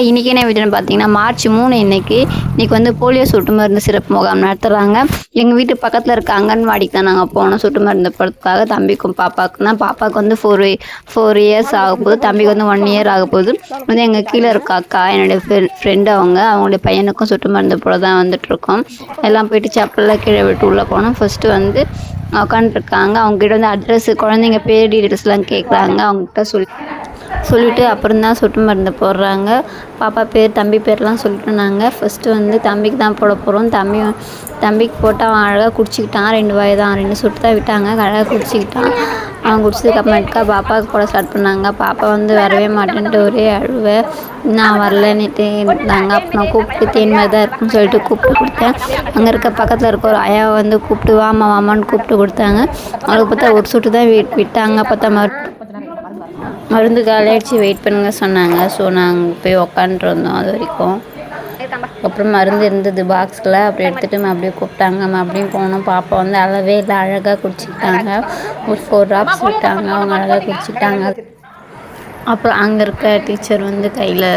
இன்றைக்கி என்ன வீடியோன்னு பார்த்தீங்கன்னா மார்ச் 3 இன்றைக்கி வந்து போலியோ சொட்டு மருந்து சிறப்பு முகாம் நடத்துகிறாங்க. எங்கள் வீட்டு பக்கத்தில் இருக்க அங்கன்வாடிக்கு தான் நாங்கள் போனோம் சொட்டு மருந்து போடுறதுக்காக. தம்பிக்கும் பாப்பாவுக்கு தான். பாப்பாவுக்கு வந்து 4 இயர்ஸ் ஆக போகுது, தம்பிக்கு வந்து 1 இயர் ஆக போகுது. வந்து எங்கள் கீழே இருக்க அக்கா என்னுடைய ஃப்ரெண்டு அவங்களுடைய பையனுக்கும் சொட்டு மருந்து போட தான் வந்துட்டுருக்கோம். எல்லாம் போயிட்டு செப்பலில் கீழே விட்டு உள்ளே போனோம். ஃபஸ்ட்டு வந்து உட்காந்துருக்காங்க. அவங்ககிட்ட வந்து அட்ரஸ், குழந்தைங்க பேர் டீட்டெயில்ஸ்லாம் கேட்குறாங்க. அவங்ககிட்ட சொல்லிவிட்டு அப்புறம் தான் சொட்டு மருந்து போடுறாங்க. பாப்பா பேர், தம்பி பேர்லாம் சொல்லிட்டு நாங்கள் ஃபஸ்ட்டு வந்து தம்பிக்கு தான் போட போகிறோம். தம்பிக்கு போட்டால் அவன் அழகாக குடிச்சிக்கிட்டான். 2 வாய் தான், 2 சொட்டு தான் விட்டாங்க, அழகாக குடிச்சிக்கிட்டான். அவன் குடிச்சதுக்கப்புறமேட்டுக்கா பாப்பாவுக்கு போட ஸ்டார்ட் பண்ணாங்க. பாப்பா வந்து வரவே மாட்டேன்ட்டு ஒரே அழுவை, நான் வரலன்னுட்டு இருந்தாங்க. அப்போ நான் கூப்பிட்டு தேன் மாதிரி தான் இருக்குன்னு சொல்லிட்டு கூப்பிட்டு கொடுத்தேன். அங்கே இருக்க பக்கத்தில் இருக்க ஒரு ஆயாவை வந்து கூப்பிட்டு வாமான்னு கூப்பிட்டு கொடுத்தாங்க. அவளுக்கு பார்த்தா ஒரு சொட்டு தான் விட்டாங்க. பார்த்தா மருந்து காலியாகிடுச்சு, வெயிட் பண்ணுங்க சொன்னாங்க. ஸோ நாங்கள் போய் உக்காண்ட்ருந்தோம் அது வரைக்கும். அப்புறம் மருந்து இருந்தது பாக்ஸில், அப்படி எடுத்துகிட்டு அப்படியே கூப்பிட்டாங்க. அப்படியும் போனோம். பாப்பா வந்து அளவே இல்லை, அழகாக குடிச்சிக்கிட்டாங்க. ஒரு 4 ட்ராப்ஸ் விட்டாங்க, அவங்க அழகாக குடிச்சிக்கிட்டாங்க. அப்புறம் அங்கே இருக்க டீச்சர் வந்து கையில்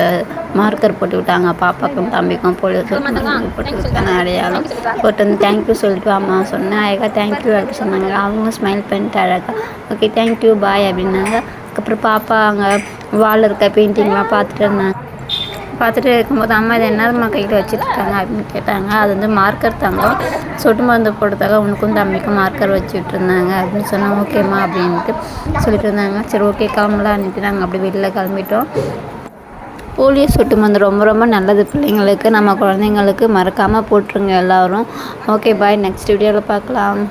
மார்க்கர் போட்டு விட்டாங்க. பாப்பாக்கும் தம்பிக்கும் போலியோ சொட்டு போட்டு விட்டாங்க. அடையாளம் போட்டு வந்து தேங்க்யூ சொல்லிட்டு அம்மா சொன்னேன். அழகாக தேங்க்யூ அப்படின்னு சொன்னாங்க. அவங்க ஸ்மைல் பண்ணிட்டு அழகாக ஓகே தேங்க்யூ பாய் அப்படின்னாங்க. அதுக்கப்புறம் பாப்பா அங்கே வால் இருக்க பெயிண்டிங்லாம் பார்த்துட்டு இருந்தாங்க. பார்த்துட்டு இருக்கும்போது அம்மா இது என்னம்மா கையில் வச்சுட்ருக்காங்க அப்படின்னு கேட்டாங்க. அது வந்து மார்க்கர் தாங்க, சொட்டு மருந்து போடுறதுக்காக உனக்கும் தம்பிக்கும் மார்க்கர் வச்சுட்டு இருந்தாங்க அப்படின்னு சொன்னாங்க. ஓகேம்மா அப்படின்ட்டு சொல்லிட்டு இருந்தாங்க. சரி ஓகே கிளம்பலான்ட்டு நாங்கள் அப்படி வெளியில் கிளம்பிட்டோம். போலியோ சொட்டு மருந்து ரொம்ப ரொம்ப நல்லது பிள்ளைங்களுக்கு, நம்ம குழந்தைங்களுக்கு. மறக்காமல் போட்டுருங்க எல்லோரும். ஓகே பாய், நெக்ஸ்ட் வீடியோவில் பார்க்கலாம்.